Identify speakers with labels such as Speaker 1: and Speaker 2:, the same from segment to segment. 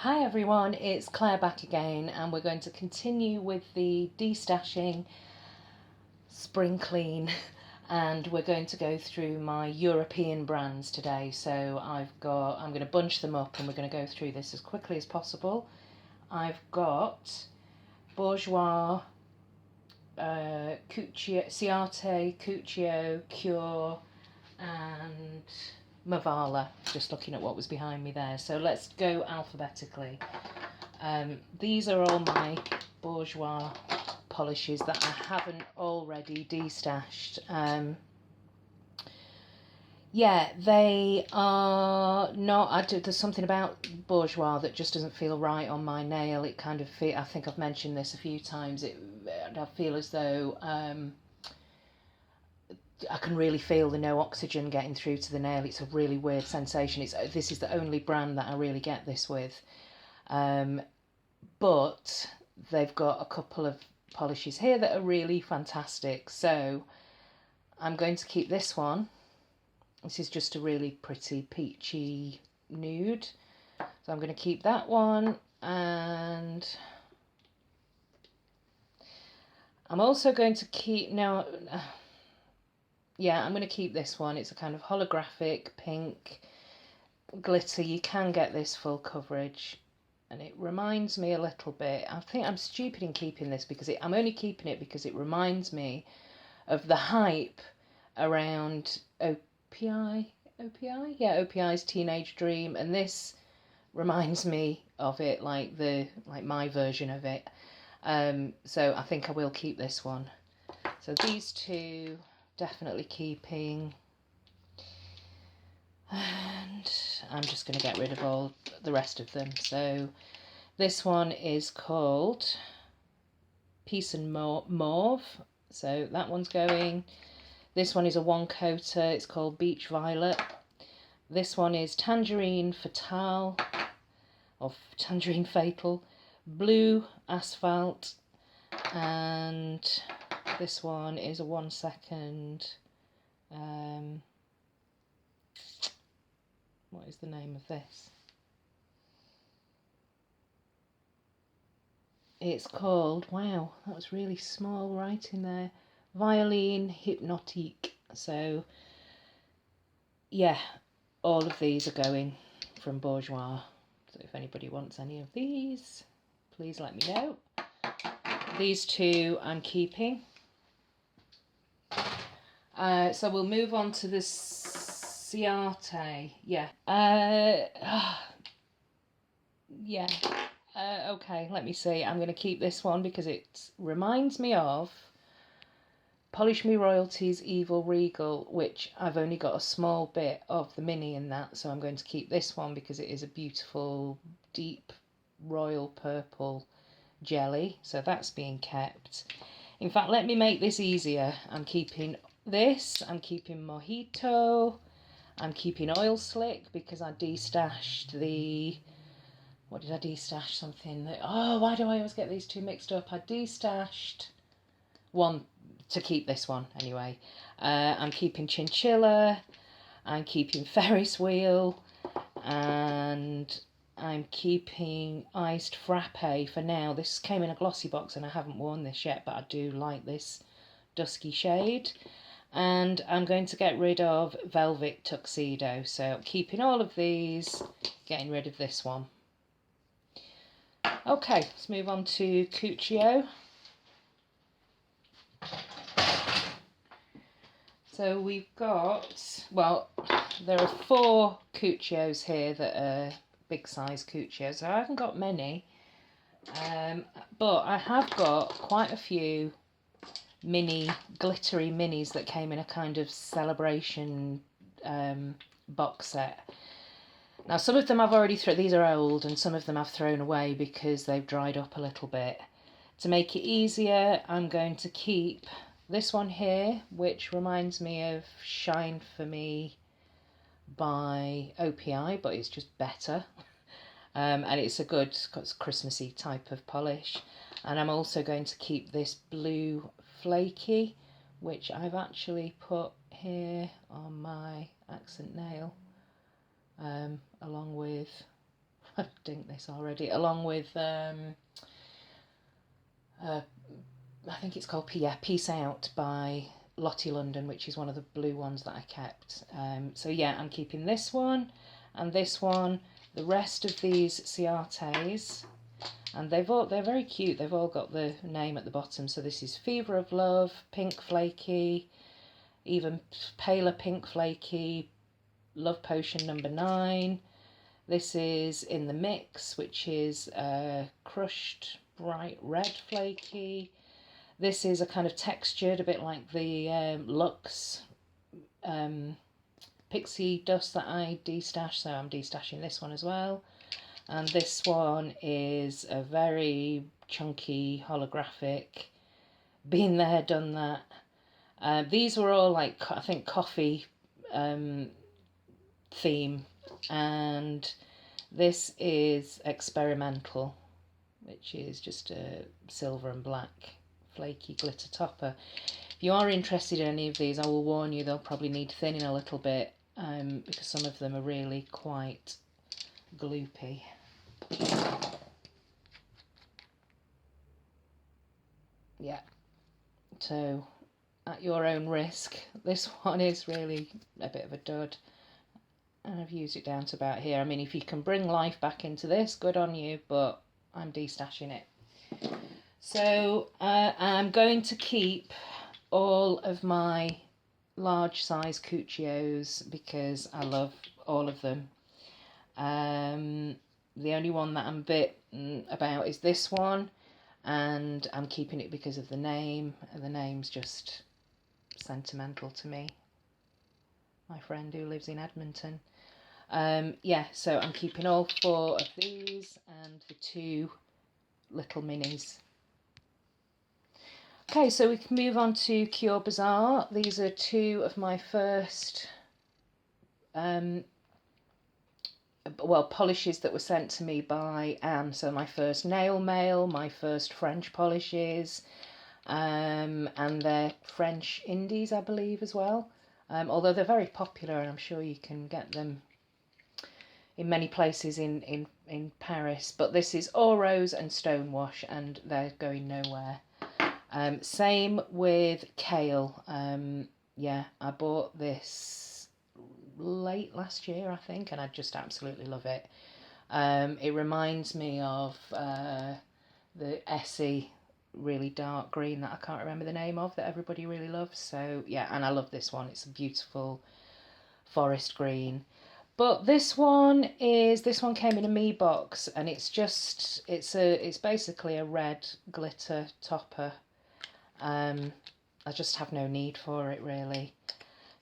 Speaker 1: Hi everyone, it's Claire back again, and we're going to continue with the destashing spring clean and we're going to go through my European brands today. So I'm going to bunch them up and we're going to go through this as quickly as possible. I've got Bourjois, Ciate, Cuccio, Cure and Mavala, just looking at what was behind me there. So let's go alphabetically. These are all my Bourjois polishes that I haven't already destashed. Yeah, they are not. There's something about Bourjois that just doesn't feel right on my nail. It kind of I think I've mentioned this a few times. I feel as though I can really feel the no oxygen getting through to the nail. It's a really weird sensation. This is the only brand that I really get this with. But they've got a couple of polishes here that are really fantastic. So I'm going to keep this one. This is just a really pretty peachy nude. So I'm going to keep that one, and I'm also going to keep, I'm going to keep this one. It's a kind of holographic pink glitter. You can get this full coverage, and it reminds me a little bit. I think I'm stupid in keeping this because I'm only keeping it because it reminds me of the hype around OPI. Yeah, OPI's Teenage Dream, and this reminds me of it, like my version of it. So I think I will keep this one. So these two definitely keeping, and I'm just going to get rid of all the rest of them. So this one is called Peace and Mauve, so that one's going. This one is a one coater, it's called Beach Violet. This one is Tangerine Fatale, or Tangerine Fatal, Blue Asphalt, and this one is a 1 second. What is the name of this? It's called, wow, that was really small writing there, Violin Hypnotique. So yeah, all of these are going from Bourjois. So if anybody wants any of these, please let me know. These two I'm keeping. So we'll move on to the Ciate. Yeah. Okay, let me see. I'm going to keep this one because it reminds me of Polish Me Royalties Evil Regal, which I've only got a small bit of the mini in that, so I'm going to keep this one because it is a beautiful deep royal purple jelly, so that's being kept. In fact, let me make this easier. I'm keeping this, I'm keeping Mojito, I'm keeping Oil Slick because I destashed the... What did I destash? Something that... Oh, why do I always get these two mixed up? I destashed one to keep this one anyway. I'm keeping Chinchilla, I'm keeping Ferris Wheel, and I'm keeping Iced Frappe for now. This came in a glossy box and I haven't worn this yet, but I do like this dusky shade. And I'm going to get rid of Velvet Tuxedo. So keeping all of these, getting rid of this one. Okay, let's move on to Cuccio. So we've got, well, there are 4 Cuccios here that are big size Cuccios. So I haven't got many, but I have got quite a few glittery minis that came in a kind of celebration box set. Now some of them I've already these are old, and some of them I've thrown away because they've dried up a little bit. To make it easier, I'm going to keep this one here, which reminds me of Shine For Me by OPI, but it's just better. And it's a good Christmassy type of polish. And I'm also going to keep this blue flaky, which I've actually put here on my accent nail, along with I've dinked this already, along with I think it's called Peace Out by Lottie London, which is one of the blue ones that I kept. So yeah, I'm keeping this one and this one. The rest of these Ciates, and they're very cute. They've all got the name at the bottom. So this is Fever of Love, Pink Flaky, even paler Pink Flaky, Love Potion number 9. This is In the Mix, which is crushed bright red flaky. This is a kind of textured, a bit like the Luxe pixie dust that I destashed, so I'm destashing this one as well. And this one is a very chunky holographic, been there, done that. These were all like, I think, coffee theme, and this is Experimental, which is just a silver and black flaky glitter topper. If you are interested in any of these, I will warn you they'll probably need thinning a little bit, because some of them are really quite gloopy. Yeah, so at your own risk. This one is really a bit of a dud, and I've used it down to about here. I mean, if you can bring life back into this, good on you, but I'm destashing it. So I'm going to keep all of my large size Cuccios because I love all of them. The only one that I'm a bit about is this one, and I'm keeping it because of the name, and the name's just sentimental to me. My friend who lives in Edmonton. Yeah, so I'm keeping all 4 of these and the 2 little minis. Okay, so we can move on to Cure Bazaar. These are 2 of my first polishes that were sent to me by Anne. So my first nail mail, my first French polishes, and they're French indies, I believe, as well. Although they're very popular, and I'm sure you can get them in many places in Paris. But this is Oros and Stonewash, and they're going nowhere. Same with Kale. Yeah, I bought this late last year, I think, and I just absolutely love it. It reminds me of the Essie really dark green that I can't remember the name of that everybody really loves. So yeah, and I love this one. It's a beautiful forest green. But this one came in a me box, and it's basically a red glitter topper. I just have no need for it really.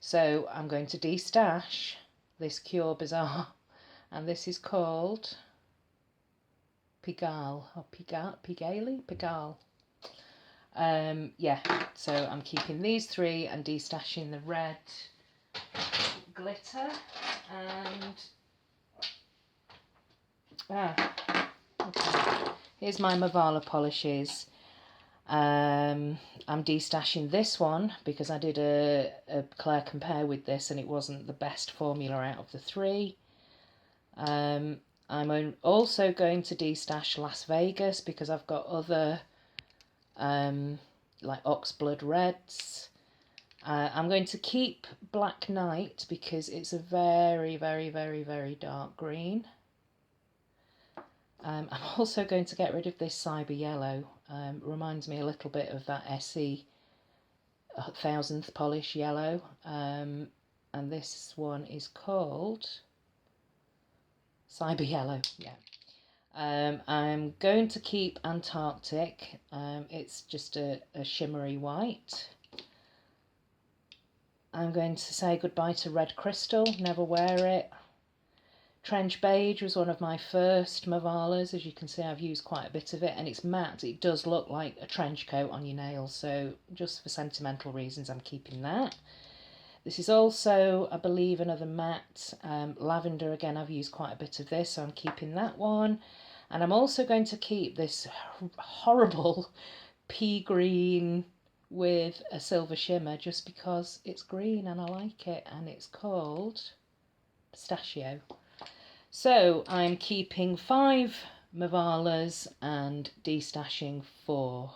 Speaker 1: So I'm going to destash this Cure Bazaar, and this is called Pigalle or Pigalle. Yeah, so I'm keeping these 3 and destashing the red glitter. And okay. Here's my Mavala polishes. I'm destashing this one because I did a Claire compare with this, and it wasn't the best formula out of the 3. I'm also going to destash Las Vegas because I've got other like Oxblood Reds. I'm going to keep Black Knight because it's a very, very, very, very dark green. I'm also going to get rid of this Cyber Yellow. Reminds me a little bit of that Essie 1000th polish yellow. And this one is called Cyber Yellow, yeah. I'm going to keep Antarctic. It's just a shimmery white. I'm going to say goodbye to Red Crystal, never wear it. Trench Beige was one of my first Mavalas. As you can see, I've used quite a bit of it, and it's matte. It does look like a trench coat on your nails, so just for sentimental reasons I'm keeping that. This is also, I believe, another matte. Lavender, again, I've used quite a bit of this, so I'm keeping that one. And I'm also going to keep this horrible pea green with a silver shimmer just because it's green and I like it, and it's called Pistachio. So I'm keeping 5 Mavalas and destashing 4.